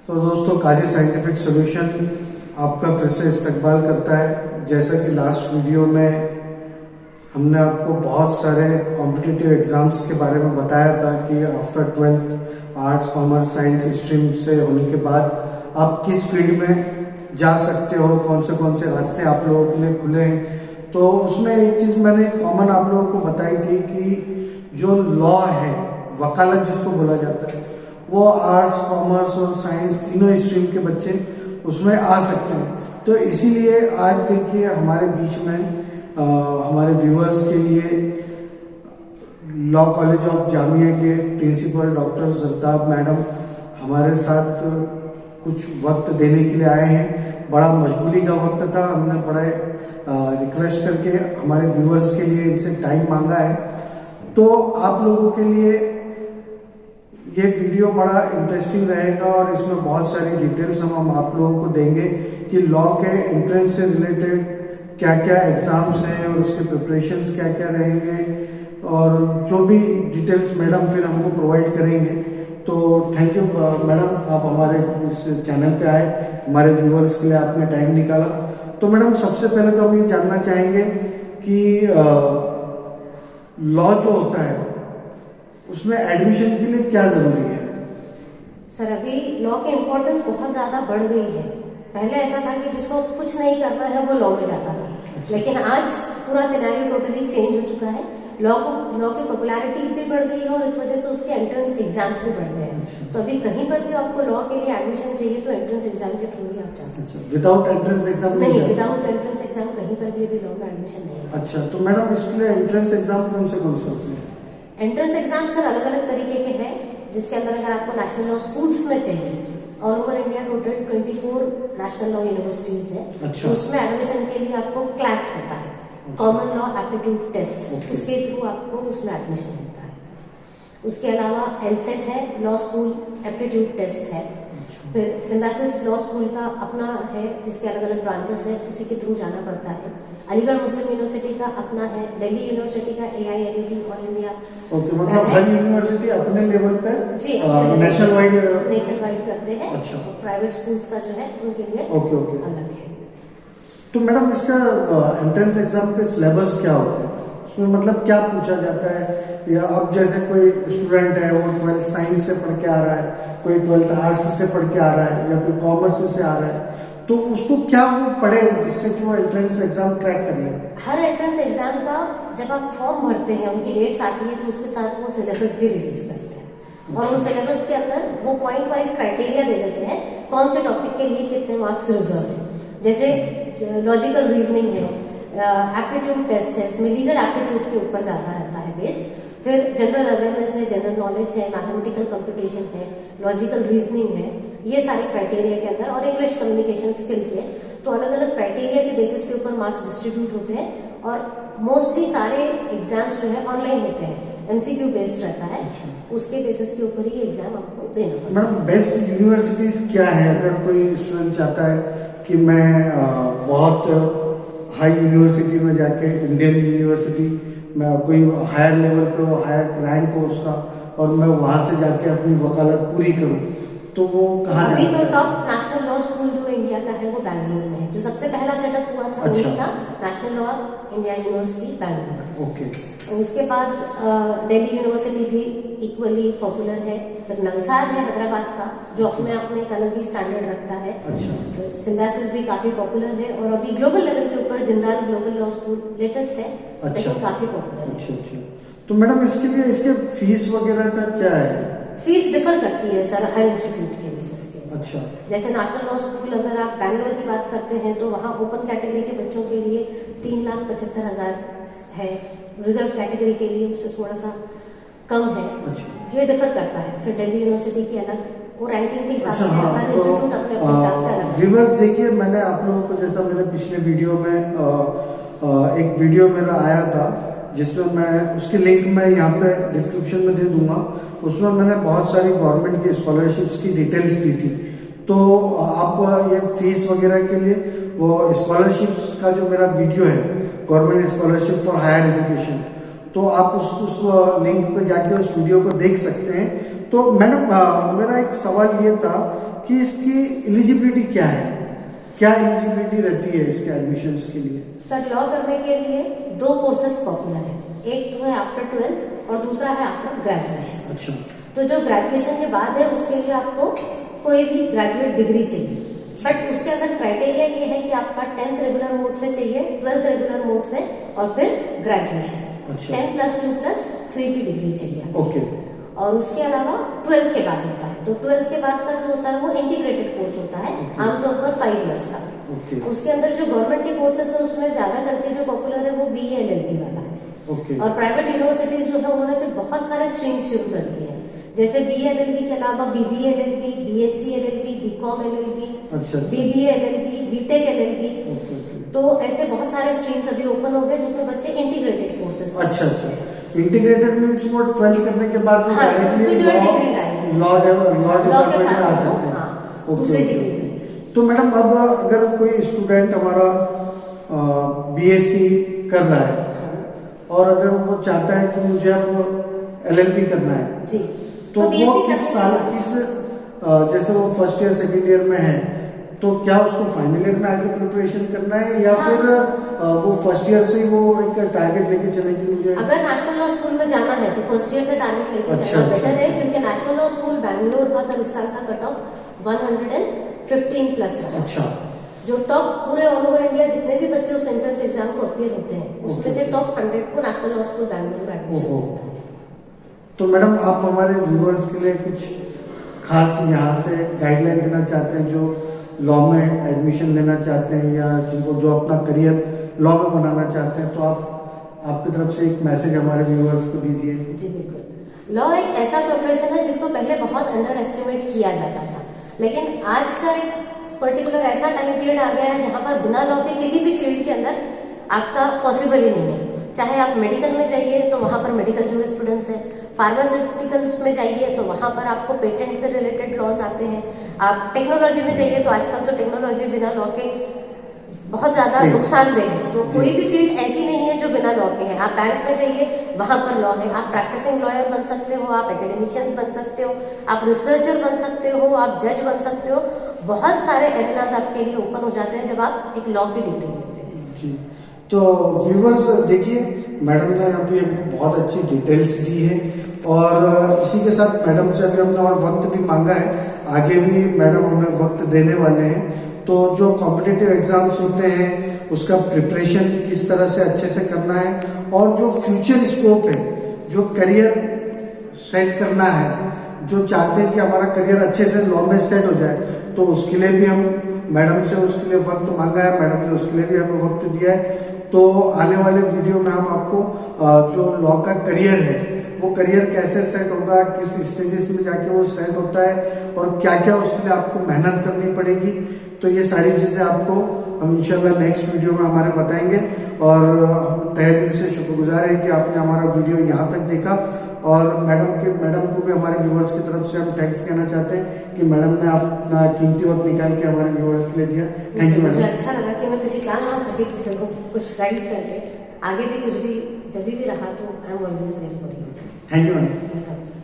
तो दोस्तों काजी scientific solution आपका फिर से इस्तकबाल करता है। जैसा कि लास्ट वीडियो में हमने आपको बहुत सारे कॉम्पिटिटिव एग्जाम्स के बारे में बताया था कि after 12th arts commerce science stream से होने के बाद आप किस फील्ड में जा सकते हो, कौन से रास्ते आप लोगों के लिए खुले हैं। तो उसमें एक चीज़ मैंने कॉमन आप लोगों को बताई थी कि जो लॉ है, वकालत जिसको बोला जाता है, वो आर्ट्स कॉमर्स और साइंस तीनों स्ट्रीम के बच्चे उसमें आ सकते हैं। तो इसीलिए आज देखिए हमारे बीच में हमारे व्यूअर्स के लिए लॉ कॉलेज ऑफ जामिया के प्रिंसिपल डॉक्टर जरदाब मैडम हमारे साथ कुछ वक्त देने के लिए आए हैं। बड़ा मशगूली का वक्त था, हमने बड़े रिक्वेस्ट करके हमारे व्यूअर्स के लिए इनसे टाइम मांगा है। तो आप लोगों के लिए ये वीडियो बड़ा इंटरेस्टिंग रहेगा और इसमें बहुत सारी डिटेल्स हम आप लोगों को देंगे कि लॉ के एंट्रेंस से रिलेटेड क्या क्या एग्जाम्स हैं और उसके प्रिपरेशंस क्या क्या रहेंगे और जो भी डिटेल्स मैडम फिर हमको प्रोवाइड करेंगे। तो थैंक यू मैडम, आप हमारे इस चैनल पे आए, हमारे व्यूअर्स के लिए आपने टाइम निकाला। तो मैडम सबसे पहले तो हम ये जानना चाहेंगे कि लॉ जो होता है उसमें एडमिशन के लिए क्या जरूरी है? सर अभी लॉ की इम्पोर्टेंस बहुत ज्यादा बढ़ गई है। पहले ऐसा था कि जिसको कुछ नहीं करना है वो लॉ में जाता था, लेकिन आज पूरा सिनेरियो टोटली चेंज हो चुका है। लॉ की पॉपुलैरिटी भी बढ़ गई है और इस वजह से उसके एंट्रेंस एग्जाम्स भी बढ़ गए हैं। तो अभी कहीं पर भी आपको लॉ के लिए एडमिशन चाहिए तो एंट्रेंस एग्जाम के थ्रू ही आप जा सकते हैं। विदाउट एंट्रेंस एग्जाम नहीं, विदाउट एंट्रेंस एग्जाम कहीं पर भी अभी लॉ में एडमिशन नहीं है। अच्छा, तो मैडम इसके लिए एंट्रेंस एग्जाम कौन से होते हैं? एंट्रेंस एग्जाम सर अलग अलग तरीके के हैं, जिसके अंदर अगर आपको नेशनल लॉ स्कूल्स में चाहिए, all over India total 24 national law universities है। अच्छा। उसमें एडमिशन के लिए आपको क्लैट होता है, कॉमन लॉ एप्टीट्यूड टेस्ट, उसके थ्रू आपको उसमें एडमिशन मिलता है। उसके अलावा एलसेट है, लॉ स्कूल एप्टीट्यूड टेस्ट है। फिर सिम्बासिस लॉ स्कूल का अपना है जिसके अलग अलग ब्रांचेस है, उसी के थ्रू जाना पड़ता है। अलीगढ़ मुस्लिम यूनिवर्सिटी का अपना है, दिल्ली यूनिवर्सिटी का AILET ऑल इंडिया। ओके, मतलब हर यूनिवर्सिटी अपने लेवल पे जी नेशनल वाइड करते हैं। अच्छा। प्राइवेट स्कूल्स का जो है उनके लिए ओके अलग है। तो मैडम इसका एंट्रेंस एग्जाम के सिलेबस क्या होता है? उसमें मतलब क्या पूछा जाता है? या अब जैसे कोई स्टूडेंट है वो 12th साइंस से पढ़ के आ रहा है, कोई 12th आर्ट्स से पढ़ के आ रहा है या कोई कॉमर्स से आ रहा है, तो उसको क्या वो पढ़े जिससे कि वो एंट्रेंस एग्जाम क्रैक कर ले? हर एंट्रेंस एग्जाम का जब आप फॉर्म भरते हैं, उनकी डेट्स आती है तो उसके साथ वो सिलेबस भी रिलीज करते हैं और वो सिलेबस के अंदर वो पॉइंट वाइज क्राइटेरिया दे देते हैं कौन से टॉपिक के लिए कितने मार्क्स रिजर्व है। जैसे लॉजिकल रीजनिंग है, एप्टीट्यूड टेस्ट है, उसमें लीगल एप्टीट्यूड के ऊपर ज्यादा रहता है बेस। फिर जनरल अवेयरनेस है, जनरल नॉलेज है, मैथमेटिकल कंप्यूटेशन है, लॉजिकल रीजनिंग है, ये सारे क्राइटेरिया के अंदर, और इंग्लिश कम्युनिकेशन स्किल के। तो अलग अलग क्राइटेरिया के बेसिस के ऊपर मार्क्स डिस्ट्रीब्यूट होते हैं और मोस्टली सारे एग्जाम्स जो है ऑनलाइन होते हैं, MCQ बेस्ड रहता है, उसके बेसिस के ऊपर ही एग्जाम आपको देना पड़ता है। मैडम बेस्ट यूनिवर्सिटीज क्या है? अगर कोई स्टूडेंट चाहता है कि मैं बहुत हाई यूनिवर्सिटी में जाके, इंडियन यूनिवर्सिटी में कोई हायर लेवल पे हो, हायर रैंक हो उसका, और मैं वहां से जाके अपनी वकालत पूरी करूं, तो वो कहाँ अभी जाता तो है? टॉप नेशनल लॉ स्कूल जो इंडिया का है वो बैंगलोर में है। जो सबसे पहला सेटअप हुआ था वही था national law India university Bangalore. Okay. उसके बाद दिल्ली यूनिवर्सिटी भी इक्वली पॉपुलर है। फिर नलसार है हैदराबाद का, जो अपने आप में एक अलग ही स्टैंडर्ड रखता है। अच्छा। तो सिम्बासिस भी काफी पॉपुलर है और अभी ग्लोबल लेवल के ऊपर Jindal global law school latest है, लेकिन काफी पॉपुलर है। अच्छा। तो मैडम इसके लिए इसके फीस वगैरह का क्या है? फीस डिफर करती है सर हर इंस्टीट्यूट के बेसिस के। अच्छा। जैसे नेशनल लॉ स्कूल अगर आप बैंगलोर की बात करते हैं तो वहाँ ओपन कैटेगरी के बच्चों के लिए 3,75,000 है, रिजर्व कैटेगरी के लिए उससे थोड़ा सा कम है। अच्छा। ये डिफर करता है। फिर दिल्ली यूनिवर्सिटी की अलग, वो रैंकिंग के हिसाब से हाँ, हर इंस्टीट्यूट अपने हिसाब से अलग। व्यूअर्स देखिए, मैंने आप लोगों को जैसा मेरे पिछले वीडियो में एक वीडियो मेरा आया था जिसमें मैं उसकी लिंक मैं यहाँ पे डिस्क्रिप्शन में दे दूंगा। उसमें मैंने बहुत सारी गवर्नमेंट की स्कॉलरशिप्स की डिटेल्स दी थी। तो आप ये फीस वगैरह के लिए वो स्कॉलरशिप्स का जो मेरा वीडियो है, government scholarship for higher education, तो आप उस लिंक पे जाके उस वीडियो को देख सकते हैं। तो मैडम मेरा एक सवाल ये था कि इसकी एलिजिबिलिटी क्या है, क्या एलिजिबिलिटी रहती है इसके एडमिशन्स के लिए? सर लॉ करने के लिए 2 कोर्सेज पॉपुलर है, एक तो है आफ्टर 12th और दूसरा है आफ्टर ग्रेजुएशन। अच्छा। तो जो ग्रेजुएशन के बाद है उसके लिए आपको कोई भी ग्रेजुएट डिग्री चाहिए, बट उसके अंदर क्राइटेरिया ये है कि आपका 10th रेगुलर मोड से चाहिए, 12th रेगुलर मोड से और फिर ग्रेजुएशन। अच्छा। 10+2+3 की डिग्री चाहिए। ओके। और उसके अलावा 12th के बाद होता है, तो 12th के बाद का जो होता है वो इंटीग्रेटेड कोर्स होता है, आमतौर पर 5 इयर्स का। उसके अंदर जो गवर्नमेंट के कोर्सेज है उसमें ज्यादा करके जो पॉपुलर है वो BA LLB वाला है। और प्राइवेट यूनिवर्सिटीज जो है उन्होंने फिर बहुत सारे स्ट्रीम्स शुरू कर दिए हैं, जैसे BA LLB के अलावा BBA LLB, BSc LLB, BCom LLB, BBA LLB, BTech LLB। तो ऐसे बहुत सारे स्ट्रीम्स अभी ओपन हो गए जिसमें बच्चे इंटीग्रेटेड कोर्सेज। अच्छा। इंटीग्रेटेड मींस वो 12th करने के बाद डायरेक्टली लॉ के साथ आ सकते हैं। दूसरी डिग्री। तो मैडम अब अगर कोई स्टूडेंट हमारा BSc कर रहा है और अगर वो चाहता है कि मुझे अब LLB करना है जी, तो वो किस साल जैसे वो फर्स्ट ईयर सेकेंड ईयर में है, तो क्या उसको फाइनल ईयर में आगे प्रिपरेशन करना है या फिर वो फर्स्ट ईयर से वो एक टारगेट लेके चलेगी? मुझे अगर नेशनल लॉ स्कूल में जाना है तो फर्स्ट ईयर से टारगेट लेके जाना बेटर है, क्योंकि नेशनल लॉ स्कूल बैंगलोर का सर इस साल का कट ऑफ 115+ रहा। अच्छा। जो टॉप पूरे ऑल ओवर इंडिया जितने भी बच्चे उस एंट्रेंस एग्जाम को अपीयर होते हैं उसमें से टॉप 100 को नेशनल लॉ स्कूल बैंगलोर में एडमिशन मिलता है। तो मैडम आप हमारे व्यूवर्स के लिए कुछ खास यहाँ से गाइडलाइन देना चाहते हैं जो लॉ में एडमिशन लेना चाहते हैं या जिनको जो अपना करियर लॉ में बनाना चाहते हैं, तो आप आपकी तरफ से एक मैसेज हमारे व्यूअर्स को दीजिए। जी बिल्कुल। लॉ एक ऐसा प्रोफेशन है जिसको पहले बहुत अंडर एस्टिमेट किया जाता था, लेकिन आज का एक पर्टिकुलर ऐसा टाइम पीरियड आ गया है जहां पर बिना लॉ के किसी भी फील्ड के अंदर आपका पॉसिबल ही नहीं है। चाहे आप मेडिकल में जाइए तो वहां पर मेडिकल जूरिस्प्रूडेंस है, फार्मास्यूटिकल्स में जाइए तो वहां पर आपको पेटेंट से रिलेटेड लॉज आते हैं, आप टेक्नोलॉजी में जाइए तो आजकल तो टेक्नोलॉजी बिना लॉ के बहुत ज्यादा नुकसानदेह है। तो कोई भी फील्ड ऐसी नहीं है जो बिना लॉ के है। आप बैंक में जाइए वहां पर लॉ है, आप प्रैक्टिसिंग लॉयर बन सकते हो, आप एकेडमिशियंस बन सकते हो, आप रिसर्चर बन सकते हो, आप जज बन सकते हो। बहुत सारे एरियाज आपके लिए ओपन हो जाते हैं जब आप एक लॉ की डिग्री लेते हैं। जी, तो व्यूवर्स देखिए मैडम ने अभी हमको बहुत अच्छी डिटेल्स दी है और इसी के साथ मैडम से अभी हमने और वक्त भी मांगा है, आगे भी मैडम हमें वक्त देने वाले हैं। तो जो कॉम्पिटिटिव एग्जाम्स होते हैं उसका प्रिपरेशन किस तरह से अच्छे से करना है और जो फ्यूचर स्कोप है, जो करियर सेट करना है, जो चाहते हैं कि हमारा करियर अच्छे से लॉ में सेट हो जाए, तो उसके लिए भी हम मैडम से उसके लिए वक्त मांगा है, मैडम ने उसके लिए भी हमें वक्त दिया है। तो आने वाले वीडियो में हम आपको जो लॉ का करियर है वो करियर कैसे सेट होगा, किस स्टेजेस में जाके वो सेट होता है और क्या क्या उसके लिए आपको मेहनत करनी पड़ेगी, तो ये सारी चीजें आपको हम इंशाल्लाह नेक्स्ट वीडियो में हमारे बताएंगे। और तहे दिल से शुक्रगुजार है कि आपने हमारा वीडियो यहाँ तक देखा और मैडम को भी हमारे व्यूवर्स की तरफ से हम थैंक्स कहना चाहते हैं कि मैडम ने अपना कीमती वक्त निकाल के हमारे व्यूवर्स के लिए दिया। Thank you madam. मुझे अच्छा लगा कि मैं किसी काम आ सके, किसी को कुछ गाइड करके आगे भी कुछ भी जब भी रहा तो I am always there for you. Thank you madam.